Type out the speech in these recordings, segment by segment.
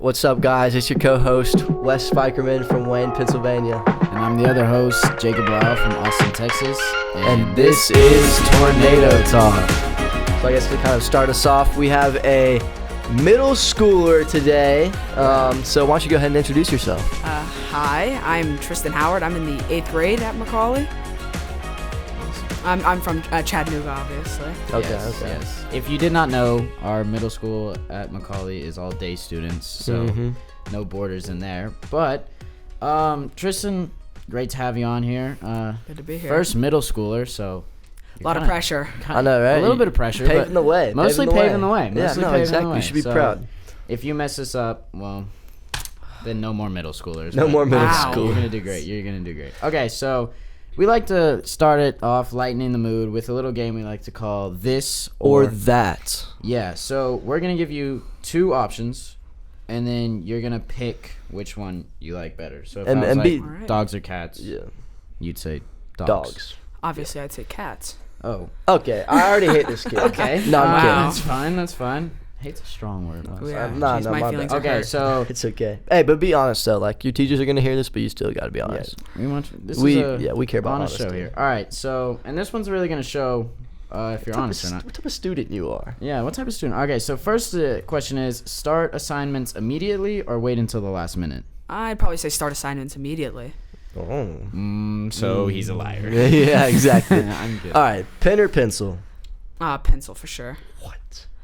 What's up, guys? It's your co-host, Wes Spikerman from Wayne, Pennsylvania. And I'm the other host, Jacob Lau from Austin, Texas. And this is Tornado Talk. So I guess to kind of start us off, we have a middle schooler today. So why don't you go ahead and introduce yourself? Hi, I'm Tristan Howard. I'm in the 8th grade at Macaulay. I'm from Chattanooga, obviously. Okay. Yes. If you did not know, our middle school at Macaulay is all day students, so no boarders in there. But Tristan, great to have you on here. Good to be here. First middle schooler, so a lot of pressure. I know, right? A little bit of pressure, paving the way. Mostly paving the way. Yeah, no, exactly. You should be proud. If you mess this up, well, then no more middle schoolers. No more middle Wow. school. You're gonna do great. You're gonna do great. Okay, so we like to start it off lightening the mood with a little game we like to call this Or that. Yeah, so we're going to give you two options, and then you're going to pick which one you like better. So if I was like dogs or cats, you'd say dogs. Obviously, I'd say cats. Oh. Okay, I already hate this kid. Okay. No, I'm kidding. That's fine. Hate's a strong word. Yeah, No, geez, my my feelings bad. are Okay, hurt. so It's okay. Hey, but be honest though. Like your teachers are gonna hear this, but you still gotta be honest. we care about honest honesty. show here. All right, so and this one's really gonna show if you're honest or not. What type of student you are? Yeah, what type of student? Okay, so first question is: start assignments immediately or wait until the last minute? I'd probably say start assignments immediately. Oh. So he's a liar. Yeah, exactly. I'm good. All right, pen or pencil? Pencil for sure. What?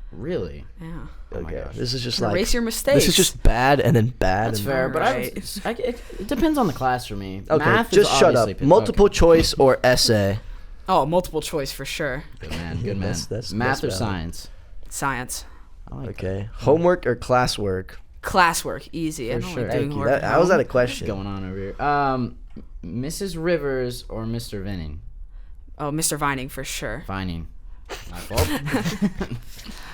Really? Yeah. Oh my Okay, gosh. this is just Erase like your mistakes. this is just bad and then bad. That's and fair, but Right. it depends on the class for me. Okay, Math just is shut up. obviously Multiple choice or essay? Oh, multiple choice for sure. Good man, good man. That's Math or valid. science? Science. I like Okay, homework or classwork? Classwork, easy. I For don't sure. like doing Thank you. work. How was that a What's question? going on over here? Mrs. Rivers or Mr. Vinning? Oh, Mr. Vining for sure. Vining. My fault.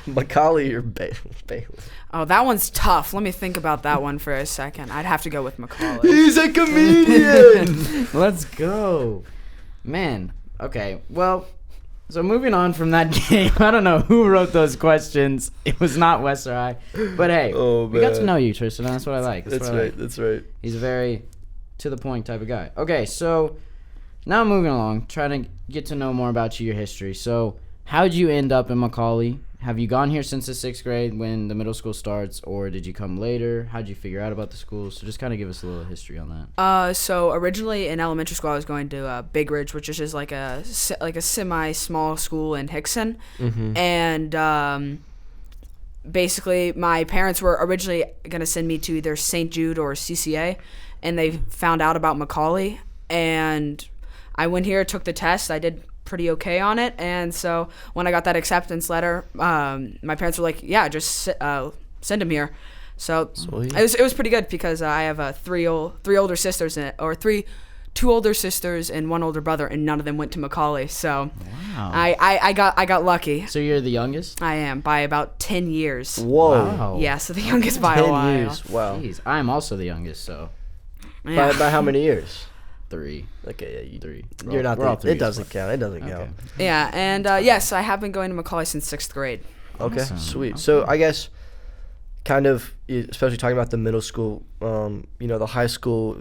Macaulay or Bailey? Oh, that one's tough. Let me think about that one for a second. I'd have to go with Macaulay. He's a comedian. Let's go. Man, okay. Well, so moving on from that game, I don't know who wrote those questions. It was not Wes or I. But hey, Oh, we got to man. know you, Tristan. That's what I like. That's what I like. right. That's right. He's a very to-the-point type of guy. Okay, so now moving along, trying to get to know more about you, your history. So how'd you end up in Macaulay? Have you gone here since the 6th grade when the middle school starts, or did you come later? How'd you figure out about the school? So just kind of give us a little history on that. So originally in elementary school, I was going to Big Ridge, which is just like a semi-small school in Hickson, and basically my parents were originally gonna send me to either St. Jude or CCA, and they found out about Macaulay, and I went here, took the test, I did pretty okay on it, and so when I got that acceptance letter, my parents were like, yeah, just send him here. So it was pretty good because I have two older sisters and one older brother, and none of them went to Macaulay. So Wow. I got lucky. So you're the youngest? I am by about 10 years. Whoa. Wow. Yeah, so the youngest by a 10 while. years. Wow. Jeez, I'm also the youngest, so Yeah. By how many years? 3. Okay, yeah, you 3. You're not. We're all It 3s. doesn't count. It doesn't count. Yeah, and yes, I have been going to Macaulay since 6th grade. Okay, Awesome. sweet. So I guess, kind of, especially talking about the middle school, the high school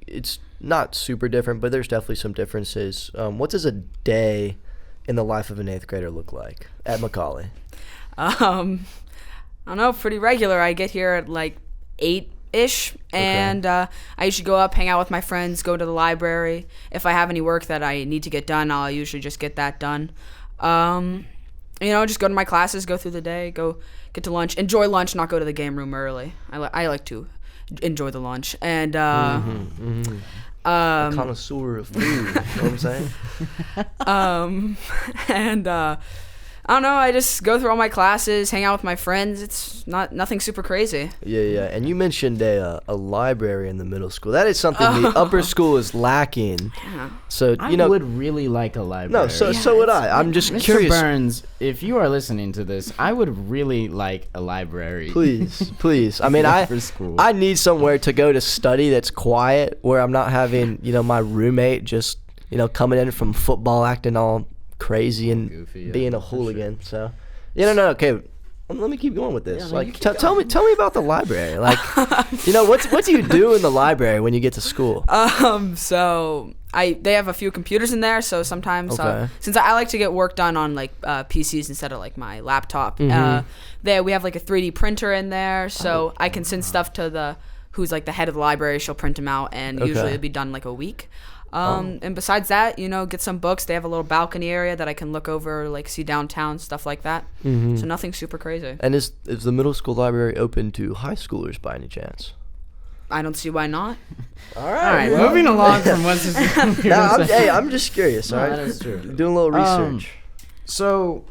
it's not super different, but there's definitely some differences. What does a day in the life of an 8th grader look like at Macaulay? I don't know, pretty regular. I get here at like 8-ish, and I usually go up, hang out with my friends, go to the library. If I have any work that I need to get done, I'll usually just get that done. Just go to my classes, go through the day, go get to lunch, enjoy lunch, not go to the game room early. I like to enjoy the lunch, and A connoisseur of food. You know what I'm saying? and I don't know, I just go through all my classes, hang out with my friends. It's nothing super crazy. Yeah. And you mentioned a library in the middle school. That is something the upper school is lacking. Yeah. So I would really like a library. No, so would I. I'm just Mr. curious. Burns, if you are listening to this, I would really like a library. Please. I mean, For school. I need somewhere to go to study that's quiet, where I'm not having, my roommate just, coming in from football acting all crazy and Goofy, yeah, being a for hooligan. So, no, okay. let me keep going with this. Yeah, you like, keep tell me about the library. Like, what do you do in the library when you get to school? So they have a few computers in there. So sometimes, since I like to get work done on like PCs instead of like my laptop, we have like a 3D printer in there. So I can send stuff to who's like the head of the library. She'll print them out, and usually it'll be done like a week. And besides that, get some books. They have a little balcony area that I can look over, like see downtown, stuff like that. So nothing super crazy. And is the middle school library open to high schoolers by any chance? I don't see why not. All right, moving along from what's this. I'm just curious. All right, that is true. Doing a little research. So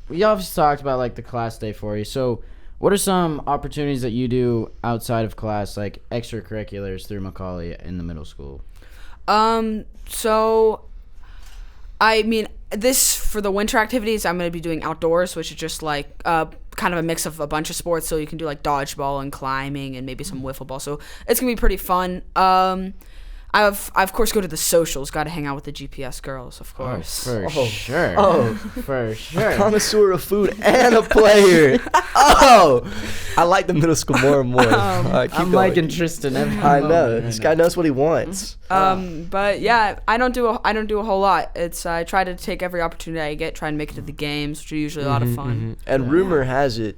we obviously talked about like the class day for you. So what are some opportunities that you do outside of class, like extracurriculars through Macaulay in the middle school? So, I mean, for the winter activities, I'm going to be doing outdoors, which is just like, kind of a mix of a bunch of sports. So you can do like dodgeball and climbing and maybe some wiffle ball. So it's going to be pretty fun. I of course go to the socials. Got to hang out with the GPS girls, of course. For sure. For sure. A connoisseur of food and a player. I like the middle school more and more. Right, I'm liking Tristan. I know this guy knows what he wants. But yeah, I don't do a whole lot. I try to take every opportunity I get, try and make it to the games, which are usually a lot of fun. And rumor has it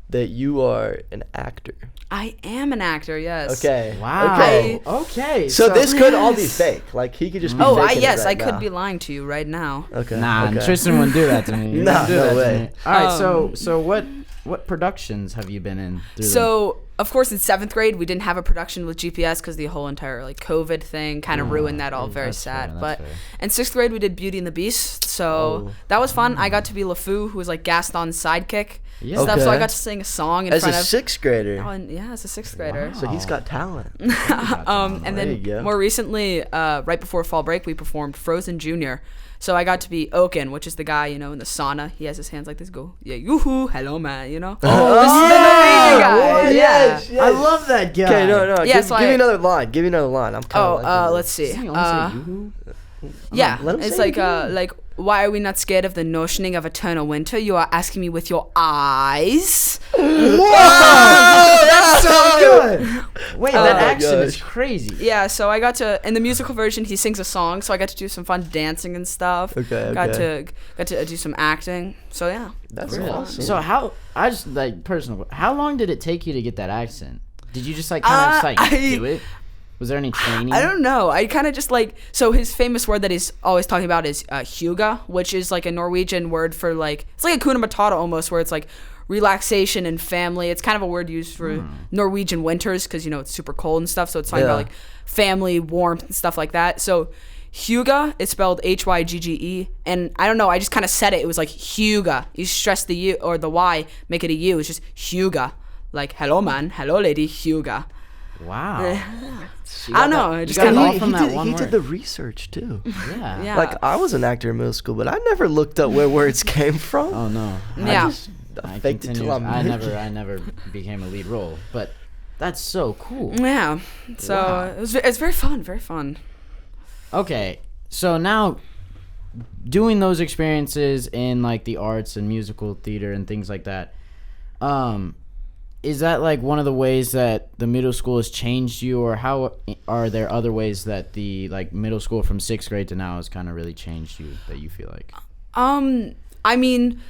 that you are an actor. I am an actor, yes. Okay. Wow. Okay. So this could all be fake. Like he could just be faking it I right could now. be lying to you right now. Okay. Nah, okay. Tristan wouldn't do that to me. No way. All right, so what productions have you been in? So, of course, in 7th grade, we didn't have a production with GPS because the whole entire like COVID thing kind of ruined that all. Very sad. But in 6th grade, we did Beauty and the Beast. So that was fun. I got to be LeFou, who was like Gaston's sidekick. Yeah. Stuff. So I got to sing a song in front of. As a 6th grader. As a 6th grader. Wow. So he's got talent. And then more recently, right before fall break, we performed Frozen Junior. So I got to be Oaken, which is the guy, in the sauna. He has his hands like this, go, yeah, yoo-hoo, hello, man, This is the Norwegian guy. Yes. I love that guy. Okay, no. Yeah, give me another line. Give me another line. I'm kind of let's see. Yeah, it's like, why are we not scared of the notioning of eternal winter? You are asking me with your eyes. Whoa, that's so good. Wait, that accent is crazy. Yeah, so I got to, in the musical version, he sings a song, so I got to do some fun dancing and stuff. Okay. Got to do some acting. So yeah, that's awesome. So how long did it take you to get that accent? Did you just like kind of do it? Was there any training? I don't know. I kind of just so his famous word that he's always talking about is hygge, which is like a Norwegian word for like, it's like a Hakuna Matata almost, where it's like relaxation and family. It's kind of a word used for Norwegian winters because, it's super cold and stuff. So it's talking about like family, warmth and stuff like that. So hygge is spelled Hygge. And I don't know, I just kind of said it. It was like hygge. You stress the U or the Y, make it a U. It's just hygge. Like, hello man, hello lady, hygge. Wow. I don't know. I just got kind it all of from that one He word. did the research too. Yeah. Like I was an actor in middle school, but I never looked up where words came from. Oh no. Yeah. I faked it till I never became a lead role, but that's so cool. Yeah. So it's very fun. Very fun. Okay, so now doing those experiences in like the arts and musical theater and things like that, is that like one of the ways that the middle school has changed you, or how are there other ways that the like middle school from 6th grade to now has kind of really changed you that you feel like? I mean,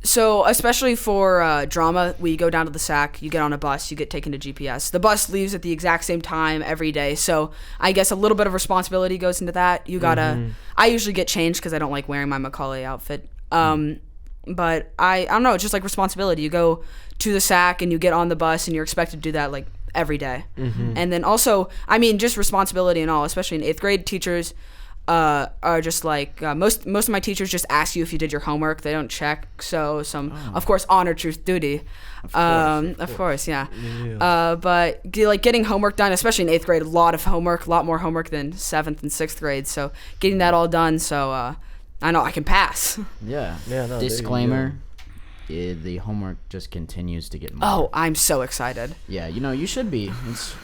so especially for drama, we go down to the SAC, you get on a bus, you get taken to GPS. The bus leaves at the exact same time every day, so I guess a little bit of responsibility goes into that. You gotta, I usually get changed because I don't like wearing my Macaulay outfit. But I don't know, it's just like responsibility. You go to the SAC and you get on the bus and you're expected to do that like every day. And then also, I mean, just responsibility and all, especially in 8th grade, teachers are just like, most of my teachers just ask you if you did your homework. They don't check. So of course, honor, truth, duty. Of course, yeah. But like getting homework done, especially in 8th grade, a lot more homework than 7th and 6th grade. So getting that all done, so I know I can pass. Yeah. No, Disclaimer. The homework just continues to get more. Oh, I'm so excited. Yeah, you should be.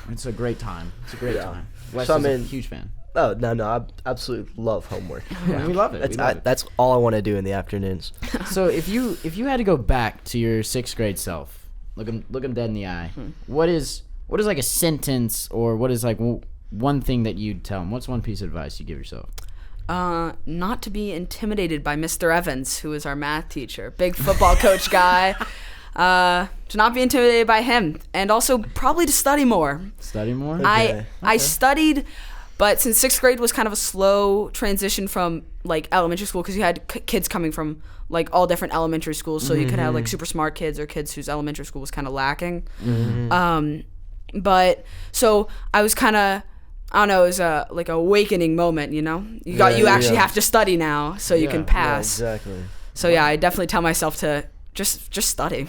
It's a great time. It's a great time. Wes So, is a huge fan. Oh no, I absolutely love homework. Yeah, we love it. That's all I want to do in the afternoons. So if you had to go back to your 6th grade self, look him dead in the eye. What is like a sentence, or what is like one thing that you'd tell him? What's one piece of advice you give yourself? Not to be intimidated by Mr. Evans, who is our math teacher, big football coach guy. To not be intimidated by him, and also probably to study more. Study more? I studied, but since 6th grade was kind of a slow transition from like elementary school, because you had kids coming from like all different elementary schools, so you could have like super smart kids or kids whose elementary school was kind of lacking. But so I was kind of, I don't know, it was like an awakening moment, you know? You actually have to study now so you can pass. Yeah, exactly. So yeah, I definitely tell myself to just study.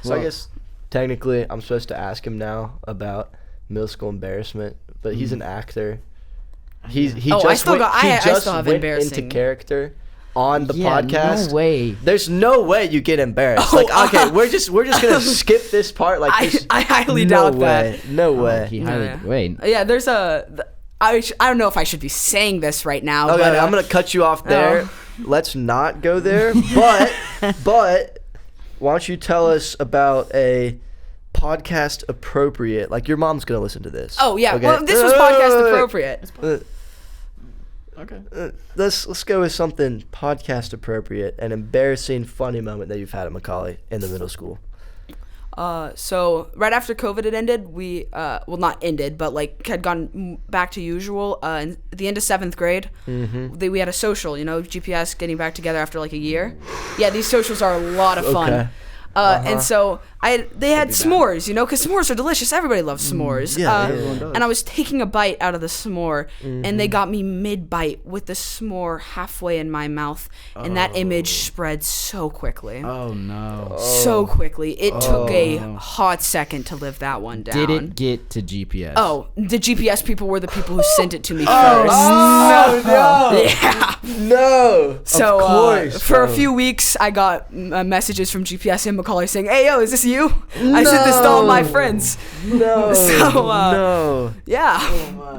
So I guess technically I'm supposed to ask him now about middle school embarrassment, but he's an actor. He just went into character on the podcast. No way. There's no way you get embarrassed. Okay, we're just gonna skip this part. Like I highly doubt that. No way. He highly wait. Yeah, there's I don't know if I should be saying this right now. Okay, but, I'm gonna cut you off there. Let's not go there. But why don't you tell us about a podcast appropriate? Like, your mom's gonna listen to this. Oh yeah. Okay? Well, this was podcast appropriate. Okay. Let's go with something podcast appropriate. An embarrassing, funny moment that you've had at Macaulay in the middle school. So right after COVID had ended, we well, not ended, but like had gone back to usual. In the end of 7th grade, we had a social, you know, GPS getting back together after like a year. Yeah, these socials are a lot of fun. Okay. And so they had s'mores, you know, because s'mores are delicious. Everybody loves s'mores. Everyone does. And I was taking a bite out of the s'more, and they got me mid-bite with the s'more halfway in my mouth, and that image spread so quickly. Oh no. So quickly. It took a hot second to live that one down. Did it get to GPS? Oh, the GPS people were the people who sent it to me first. No. Yeah. No. So of course. for a few weeks, I got messages from GPS and Macaulay saying, "Hey, yo, is this you? I sent this to all my friends." No. So, no. Yeah.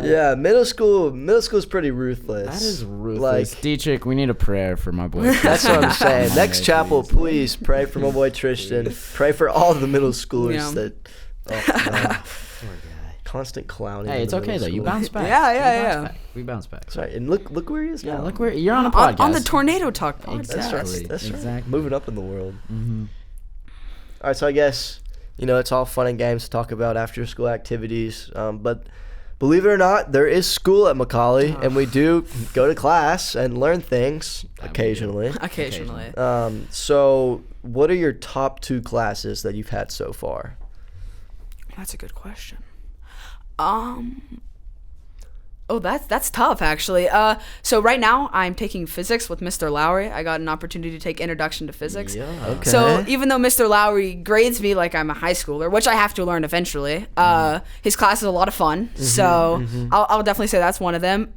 Yeah, middle school is pretty ruthless. That is ruthless. Like, Dietrich, we need a prayer for my boy. that's what I'm saying. Next chapel, please pray for my boy Tristan. Pray for all the middle schoolers that. Poor guy. Constant clowning. Hey, it's okay though. You bounce back. Yeah. We bounce back. That's right. And look where he is now. Yeah, look where you're on a podcast. On the Tornado Talk podcast. Exactly. That's right. Exactly. Moving up in the world. All right, so I guess, you know, it's all fun and games to talk about after school activities, but believe it or not, there is school at Macaulay, and we do go to class and learn things occasionally. Occasionally. So what are your top 2 classes that you've had so far? That's a good question. Oh, that's tough, actually. So right now, I'm taking physics with Mr. Lowry. I got an opportunity to take Introduction to Physics. Yeah. Okay. So even though Mr. Lowry grades me like I'm a high schooler, which I have to learn eventually, his class is a lot of fun. So I'll definitely say that's one of them.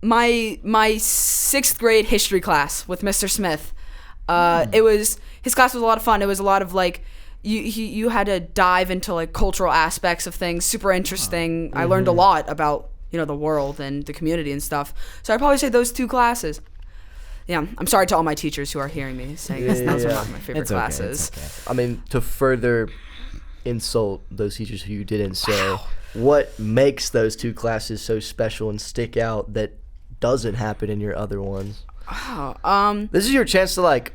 My 6th grade history class with Mr. Smith. His class was a lot of fun. It was a lot of like, you had to dive into like cultural aspects of things, super interesting. I learned a lot about, you know, the world and the community and stuff. So I'd probably say those 2 classes. Yeah, I'm sorry to all my teachers who are hearing me saying that's one of my favorite classes. Okay. I mean, to further insult those teachers who you didn't say, what makes those 2 classes so special and stick out that doesn't happen in your other ones? This is your chance to like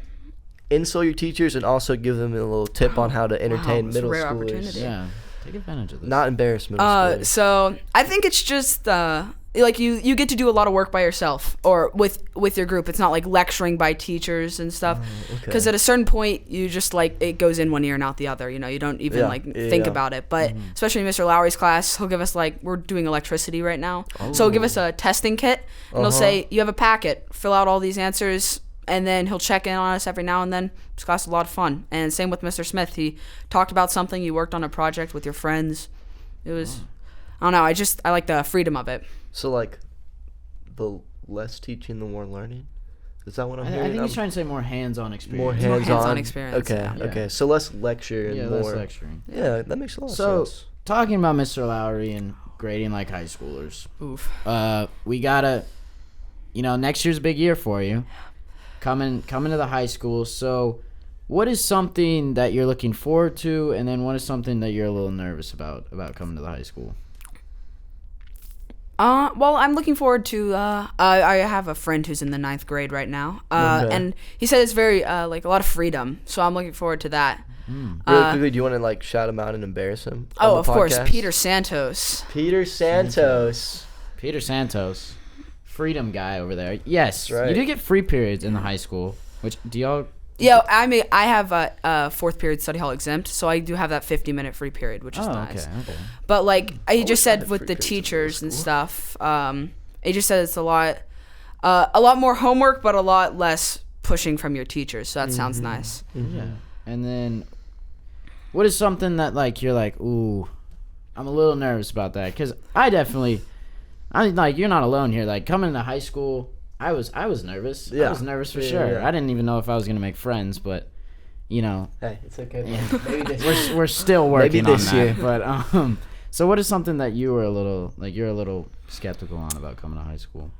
insult your teachers and also give them a little tip on how to entertain middle rare schoolers. opportunity. Yeah. Take advantage of this. Not embarrass middle schoolers. So I think it's just like you get to do a lot of work by yourself or with your group. It's not like lecturing by teachers and stuff. Because at a certain point, you just like it goes in one ear and out the other. You know, you don't even think about it. But especially in Mr. Lowry's class, he'll give us like we're doing electricity right now, so he'll give us a testing kit and he'll say you have a packet, fill out all these answers. And then he'll check in on us every now and then. This class is a lot of fun. And same with Mr. Smith. He talked about something. You worked on a project with your friends. It was, I don't know. I like the freedom of it. So like, the less teaching, the more learning. Is that what I'm hearing? I think he's trying to say more hands-on experience. More hands-on experience. Okay. Yeah. Okay. So less lecture and more less lecturing. Yeah, that makes a lot of sense. talking about Mr. Lowry and grading like high schoolers. Oof. We gotta, next year's a big year for you. Coming to the high school. So, what is something that you're looking forward to, and then what is something that you're a little nervous about coming to the high school? Well, I'm looking forward to. I have a friend who's in the 9th grade right now. And he said it's very like a lot of freedom. So I'm looking forward to that. Really quickly, do you want to like shout him out and embarrass him? Oh, of course, Peter Santos. Peter Santos. Peter Santos, freedom guy over there. Yes, right. You do get free periods in the high school. Which do y'all? Yeah, I mean, I have a 4th period study hall exempt, so I do have that 50-minute free period, which is nice. Okay. But like he just said with free the periods in teachers and school. stuff, he just said it's a lot more homework, but a lot less pushing from your teachers. So that sounds nice. Mm-hmm. Yeah. And then, what is something that like you're like, ooh, I'm a little nervous about that, because I'm like, you're not alone here. Like coming into high school, I was nervous. Yeah. I was nervous for sure. Yeah. I didn't even know if I was gonna make friends, but Hey, it's okay. Yeah. Maybe this we're still working this on that. year. But so what is something that you were a little skeptical on about coming to high school?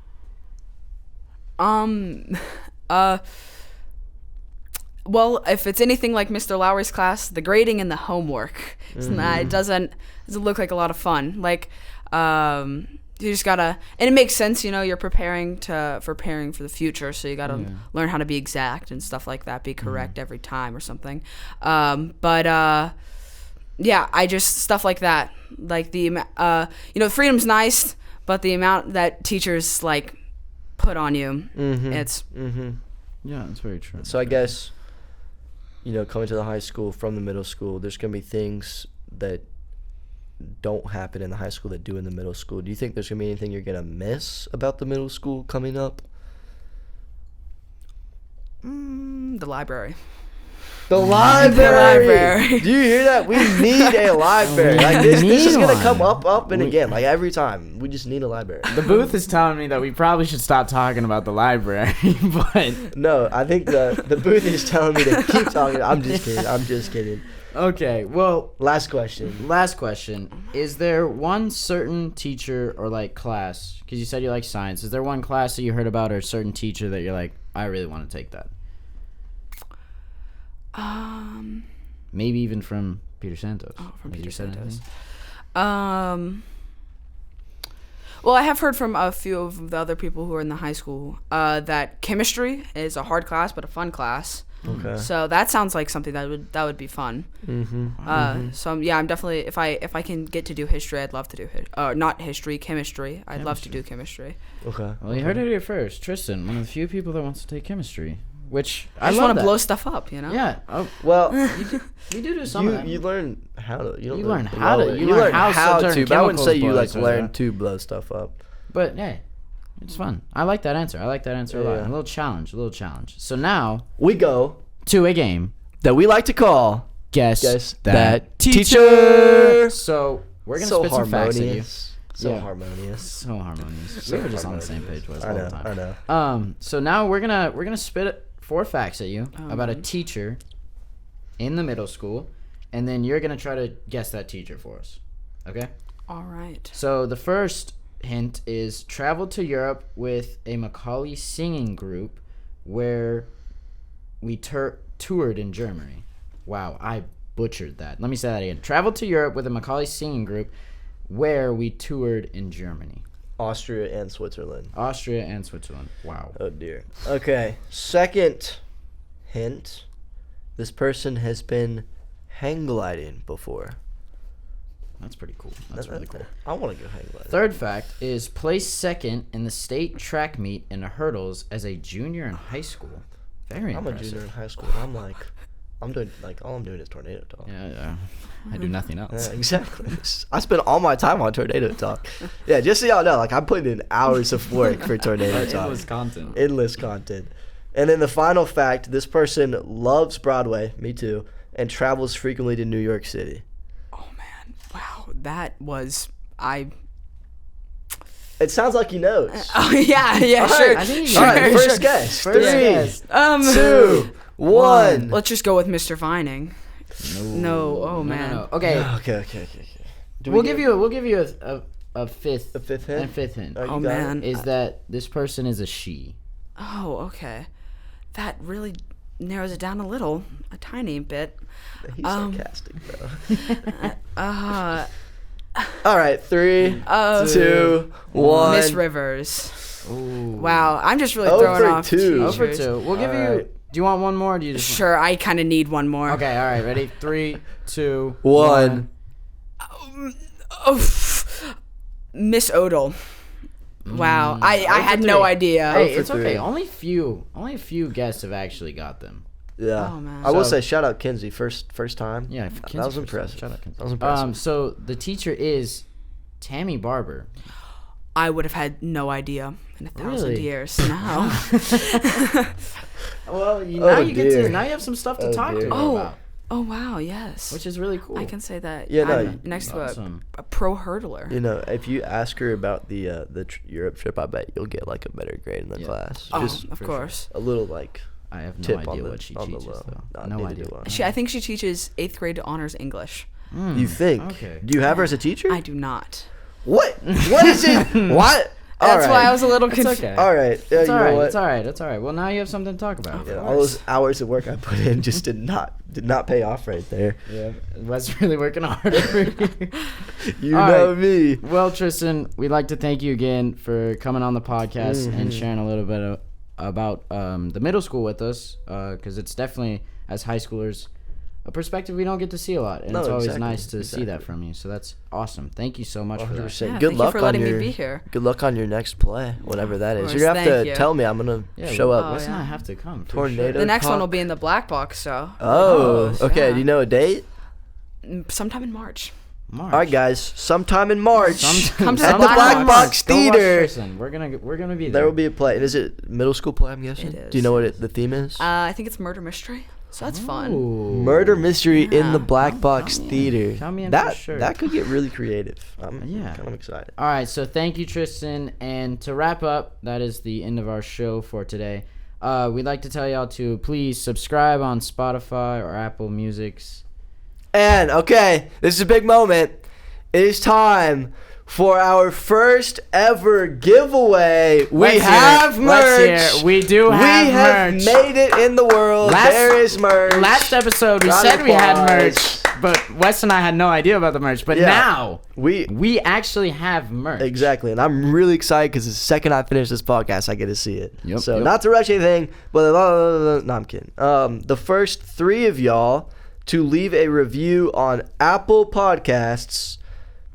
Well, if it's anything like Mr. Lowry's class, the grading and the homework, it doesn't look like a lot of fun. Like, you just gotta, and it makes sense, you're preparing for the future, so you gotta learn how to be exact and stuff like that, be correct every time or something. Yeah, I just stuff like that, like freedom's nice, but the amount that teachers like put on you, it's. Yeah, that's very true. So I guess, coming to the high school from the middle school, there's going to be things that don't happen in the high school that do in the middle school. Do you think there's going to be anything you're going to miss about the middle school coming up? The library. The library. library. Do you hear that? We need a library. Like this is need going to come one. up and again. Like every time. We just need a library. The booth is telling me that we probably should stop talking about the library, but No, I think the booth is telling me to keep talking. I'm just kidding. okay. Well, Last question. Is there one certain teacher or like class, because you said you like science, is there one class that you heard about or a certain teacher that you're like, I really want to take that? Maybe even from Peter Santos. Oh, from Has Peter you said Santos. anything? Well, I have heard from a few of the other people who are in the high school that chemistry is a hard class but a fun class. Okay. So that sounds like something that would be fun. So yeah, I'm definitely if I can get to do history, I'd love to do not history, chemistry. I'd love to do chemistry. Okay. Well, you heard it here first. Tristan, one of the few people that wants to take chemistry, which I just love want to that. blow stuff up, Yeah. Oh, Well, we do some of that. you learn how to. You, don't You really learn how blow to- it. you You learn learn how how certain to. But I wouldn't chemicals say you blow like it, learn yeah. to blow stuff up. But hey, it's fun. I like that answer. a lot. Yeah. A little challenge. So now We go to a game. that we like to call Guess that teacher. So we're gonna so spit some facts at you. harmonious. So Yeah. harmonious. So harmonious. So we were just on the same harmonious. page with us I all know. the time. I know. So now we're gonna spit 4 facts at you about a teacher in the middle school, and then you're gonna try to guess that teacher for us. Okay? All right. So the first hint is traveled to Europe with a Macaulay singing group where we toured in Germany. Wow, I butchered that. Let me say that again. Traveled to Europe with a Macaulay singing group where we toured in Germany. Austria and Switzerland. Austria and Switzerland. Wow. Oh dear. Okay. Second hint. This person has been hang gliding before. That's pretty cool. That's really cool. I want to go hang gliding. Third fact is placed second in the state track meet in the hurdles as a junior in high school. Very I'm a impressive. junior in high school. I'm doing all I'm doing is tornado talk. Yeah. I do nothing else. Yeah, exactly. I spend all my time on tornado talk. Yeah, just so y'all know, like I'm putting in hours of work for tornado talk. Endless content. And then the final fact: this person loves Broadway, me too, and travels frequently to New York City. Oh man. Wow. That was It sounds like he knows. Oh yeah. All Sure. right. I think Sure. All right, sure. first guess. First 3, guess. 2, 1. Let's just go with Mr. Vining. No. Oh man. No. Okay. Okay. We'll give you a fifth. A fifth hint? And fifth hint. You Oh, got man. it. Is that this person is a she? Oh, okay. That really narrows it down a tiny bit. He's sarcastic, bro. All right, 3, 2, 1. Miss Rivers. Ooh. Wow, I'm just really Oh throwing for off 2. teachers. 0 for 2. We'll give you. Alright. Do you want one more? Or do you just? Sure, I kind of need one more. Okay. All right. Ready? 3, 2, 1. Oh, Miss Odell. Wow, I had no idea. Hey, for it's okay. 3. Only a few guests have actually got them. Yeah. Oh, man. I will So- say shout out Kinsey first time. Yeah, that Kinsey was first time. impressive. Shout out Kinsey. That was impressive. So the teacher is Tammy Barber. I would have had no idea in 1,000 Really? years. No. Well, Oh, now you get dear. to now you have some stuff to Oh, talk to dear. her Oh. about, Oh wow, yes. which is really cool. I can say that. Yeah, no, I'm next to awesome. a pro hurdler. You know, if you ask her about the Europe trip, I bet you'll get like a better grade in the Yeah. class. Oh, Just of for course. a little like I have no tip idea on the what she on the teaches low. though. Nah, No neither idea. do I. I think she teaches 8th grade honors English. You think? Okay. Do you have her as a teacher? I do not. What? What is it? What? That's why I was a little It's confused. okay. All right. It's you all know right. what? It's all right. It's all right. Well, now you have something to talk about. Yeah, all those hours of work I put in just did not pay off right there. Yeah, Wes really working hard over here. You All know right. me. Well, Tristan, we'd like to thank you again for coming on the podcast Mm-hmm. and sharing a little bit about the middle school with us, because it's definitely, as high schoolers, a perspective we don't get to see a lot, and No, it's always exactly, nice to see that exactly. from you. So that's awesome. Thank you so much for that. 100%. Yeah, Good thank luck you for on letting your me be here. good luck on your next play, whatever that is. course, You're gonna have thank to you. tell me. I'm gonna Yeah, show well, up. Wes and yeah. I have to come. For Tornado. Sure. The next one Talk. will be in the black box, so Oh, okay. yeah. Do you know a date? Sometime in March. March. All right, guys. Sometime in March Come to at the the Black Black Box. Box Go watch Theater. Tristan. We're gonna be there. There will be a play. And is it middle school play? I'm guessing. It Do you is. know what the theme is? I think it's murder mystery, so that's fun. Ooh. Murder mystery in the Yeah. Black Box Count me in. Theater. Count me in that for sure. that could get really creative. I'm Yeah. kind of excited. All right, so thank you, Tristan. And to wrap up, that is the end of our show for today. We'd like to tell y'all to please subscribe on Spotify or Apple Music's. And okay, this is a big moment. It is time for our first ever giveaway. We Let's hear have it. Let's hear merch. it. We do have We have merch. made it in the world. There is merch. Last episode, we Round said of we had applause. merch, but Wes and I had no idea about the merch. But Yeah. now, we we actually have merch. exactly, and I'm really excited because the second I finish this podcast, I get to see it. Yep, So yep. not to rush anything, but no, I'm kidding. The first 3 of y'all to leave a review on Apple Podcasts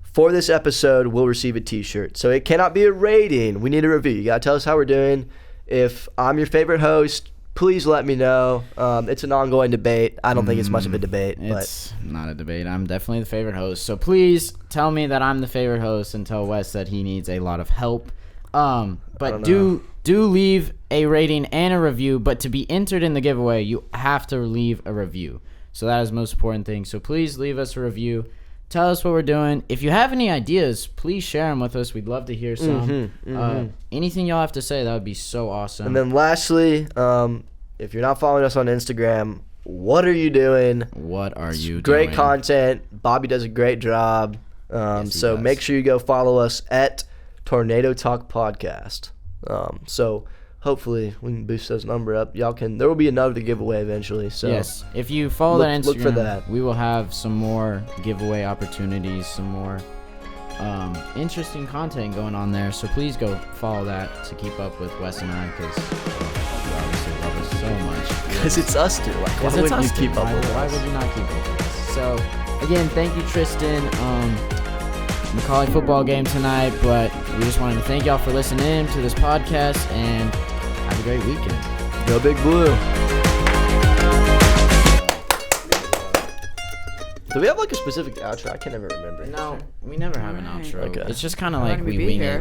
for this episode will receive a t-shirt. So it cannot be a rating. We need a review. You gotta tell us how we're doing. If I'm your favorite host, please let me know. It's an ongoing debate. I don't think it's much of a debate, but It's not a debate. I'm definitely the favorite host. So please tell me that I'm the favorite host and tell Wes that he needs a lot of help. But don't do leave a rating and a review. But to be entered in the giveaway, you have to leave a review. So that is the most important thing. So please leave us a review. Tell us what we're doing. If you have any ideas, please share them with us. We'd love to hear some. Anything y'all have to say, that would be so awesome. And then lastly, if you're not following us on Instagram, what are you doing? what are you Great doing? content. Bobby does a great job. Yes, he So does. make sure you go follow us at Tornado Talk Podcast. So hopefully we can boost those number up. Y'all can. There will be another giveaway eventually. So Yes, if you follow Look- that Instagram, look for that. we will have some more giveaway opportunities, some more interesting content going on there. So please go follow that to keep up with Wes and I, because you obviously love us so much. because it's us two. Like, why Because it's wouldn't us you keep two. up with Why us? would you not keep up with us? So again, thank you, Tristan. Macaulay football game tonight, but we just wanted to thank y'all for listening to this podcast, and have a great weekend. Go Big Blue. Do we have like a specific outro? I can never remember. No, we never have an Alright. outro. Okay. It's just kind of Why like didn't we we be wing here? it.